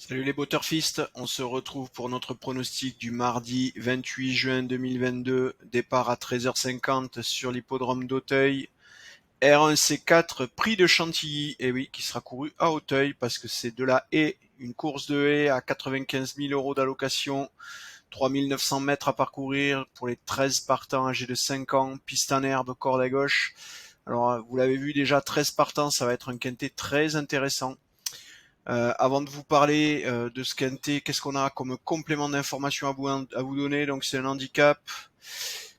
Salut les Butterfist, on se retrouve pour notre pronostic du mardi 28 juin 2022, départ à 13h50 sur l'hippodrome d'Auteuil. R1C4, prix de Chantilly, et oui, qui sera couru à Auteuil parce que c'est de la haie, une course de haie à 95 000 euros d'allocation, 3900 mètres à parcourir pour les 13 partants âgés de 5 ans, piste en herbe, corde à gauche. Alors vous l'avez vu déjà, 13 partants, ça va être un quintet très intéressant. Avant de vous parler de ce quintet, qu'est-ce qu'on a comme complément d'information à vous donner? Donc c'est un handicap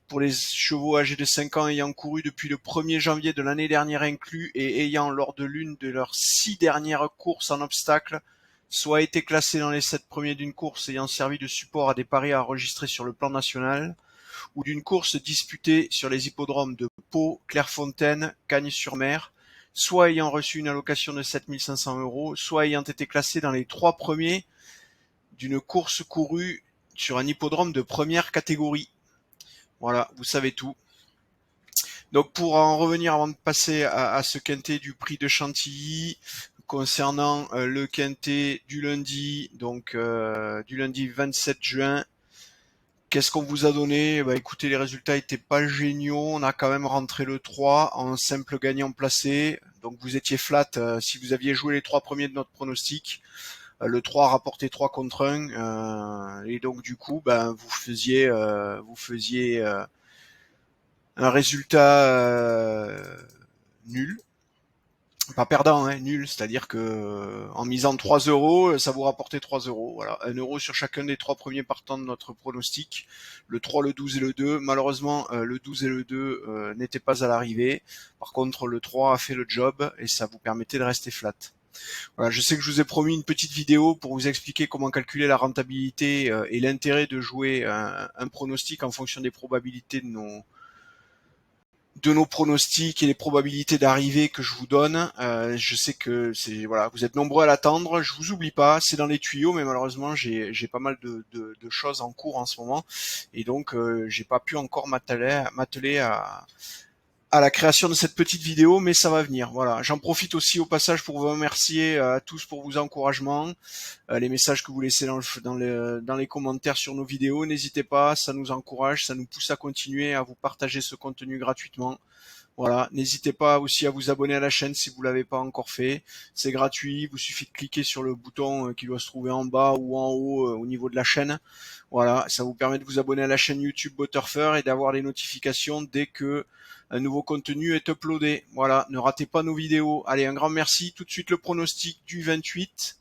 pour les chevaux âgés de 5 ans ayant couru depuis le 1er janvier de l'année dernière inclus et ayant lors de l'une de leurs 6 dernières courses en obstacle soit été classés dans les 7 premiers d'une course ayant servi de support à des paris enregistrés sur le plan national ou d'une course disputée sur les hippodromes de Pau, Clairefontaine, Cagnes-sur-Mer, soit ayant reçu une allocation de 7 500 euros, soit ayant été classé dans les 3 premiers d'une course courue sur un hippodrome de première catégorie. Voilà, vous savez tout. Donc pour en revenir avant de passer à ce quintet du prix de Chantilly, concernant le quintet du lundi, donc du lundi 27 juin, qu'est-ce qu'on vous a donné? Bah écoutez, les résultats étaient pas géniaux. On a quand même rentré le 3 en simple gagnant placé. Donc vous étiez flat si vous aviez joué les 3 premiers de notre pronostic. Le 3 rapportait 3 contre 1. Et donc du coup, ben, vous faisiez un résultat nul. Pas perdant, hein, nul, c'est-à-dire que en misant 3 euros, ça vous rapportait 3 euros. Voilà, 1 euro sur chacun des 3 premiers partants de notre pronostic. Le 3, le 12 et le 2. Malheureusement, le 12 et le 2 n'étaient pas à l'arrivée. Par contre, le 3 a fait le job et ça vous permettait de rester flat. Voilà, je sais que je vous ai promis une petite vidéo pour vous expliquer comment calculer la rentabilité et l'intérêt de jouer un pronostic en fonction des probabilités de nos pronostics et les probabilités d'arrivée que je vous donne. Je sais que voilà, vous êtes nombreux à l'attendre. Je vous oublie pas, c'est dans les tuyaux, mais malheureusement j'ai pas mal de choses en cours en ce moment et donc j'ai pas pu encore m'atteler à la création de cette petite vidéo, mais ça va venir. Voilà, j'en profite aussi au passage pour vous remercier à tous pour vos encouragements, les messages que vous laissez dans les commentaires sur nos vidéos. N'hésitez pas, ça nous encourage, ça nous pousse à continuer à vous partager ce contenu gratuitement. Voilà, n'hésitez pas aussi à vous abonner à la chaîne si vous l'avez pas encore fait. C'est gratuit, il vous suffit de cliquer sur le bouton qui doit se trouver en bas ou en haut au niveau de la chaîne. Voilà, ça vous permet de vous abonner à la chaîne YouTube Butterfur et d'avoir les notifications dès que un nouveau contenu est uploadé. Voilà, ne ratez pas nos vidéos. Allez, un grand merci. Tout de suite le pronostic du 28.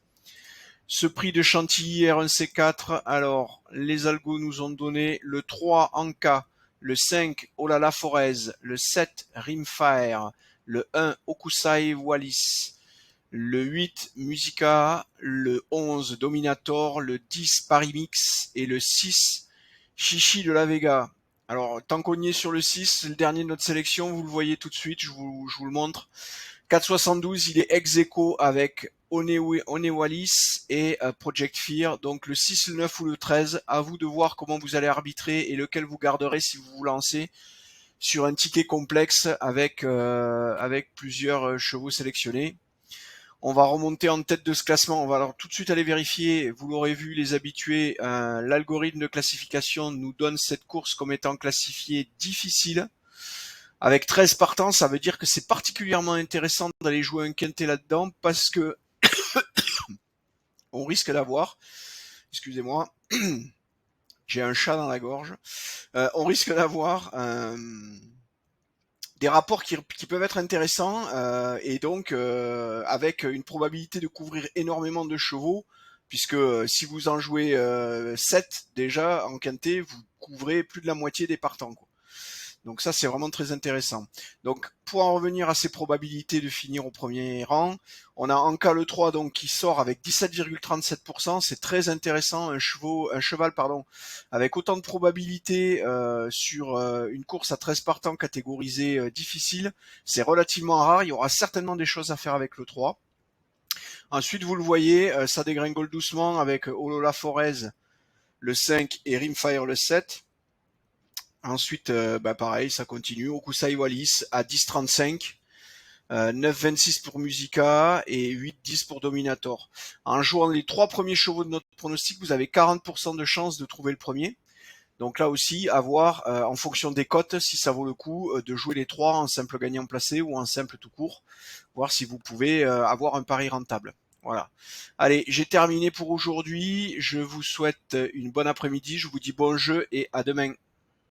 Ce prix de Chantilly R1C4, alors les algos nous ont donné le 3 Anka, le 5 Olala Forez, le 7 Rimfire, le 1 Okusai Wallis, le 8 Musica, le 11 Dominator, le 10 Paris Mix et le 6 Chichi de la Vega. Alors tant qu'on y est sur le 6, c'est le dernier de notre sélection, vous le voyez tout de suite, je vous le montre. 4,72, il est ex aequo avec Onewalis et Project Fear. Donc le 6, le 9 ou le 13, à vous de voir comment vous allez arbitrer et lequel vous garderez si vous vous lancez sur un ticket complexe avec plusieurs chevaux sélectionnés. On va remonter en tête de ce classement. On va alors tout de suite aller vérifier. Vous l'aurez vu, les habitués, l'algorithme de classification nous donne cette course comme étant classifiée difficile. Avec 13 partants, ça veut dire que c'est particulièrement intéressant d'aller jouer un quintet là-dedans parce que on risque d'avoir, excusez-moi, j'ai un chat dans la gorge, on risque d'avoir des rapports qui peuvent être intéressants et donc avec une probabilité de couvrir énormément de chevaux, puisque si vous en jouez 7 déjà en quintet, vous couvrez plus de la moitié des partants, quoi. Donc ça, c'est vraiment très intéressant. Donc pour en revenir à ces probabilités de finir au premier rang, on a Anka le 3 donc qui sort avec 17,37%. C'est très intéressant, un cheval avec autant de probabilités sur une course à 13 partants catégorisée difficile. C'est relativement rare, il y aura certainement des choses à faire avec le 3. Ensuite, vous le voyez, ça dégringole doucement avec Olola Forez le 5 et Rimfire le 7. Ensuite, pareil, ça continue. Okusai Wallis à 10,35. 9,26 pour Musica et 8,10 pour Dominator. En jouant les 3 premiers chevaux de notre pronostic, vous avez 40% de chance de trouver le premier. Donc là aussi, à voir en fonction des cotes si ça vaut le coup de jouer les 3 en simple gagnant placé ou en simple tout court, voir si vous pouvez avoir un pari rentable. Voilà. Allez, j'ai terminé pour aujourd'hui. Je vous souhaite une bonne après-midi. Je vous dis bon jeu et à demain.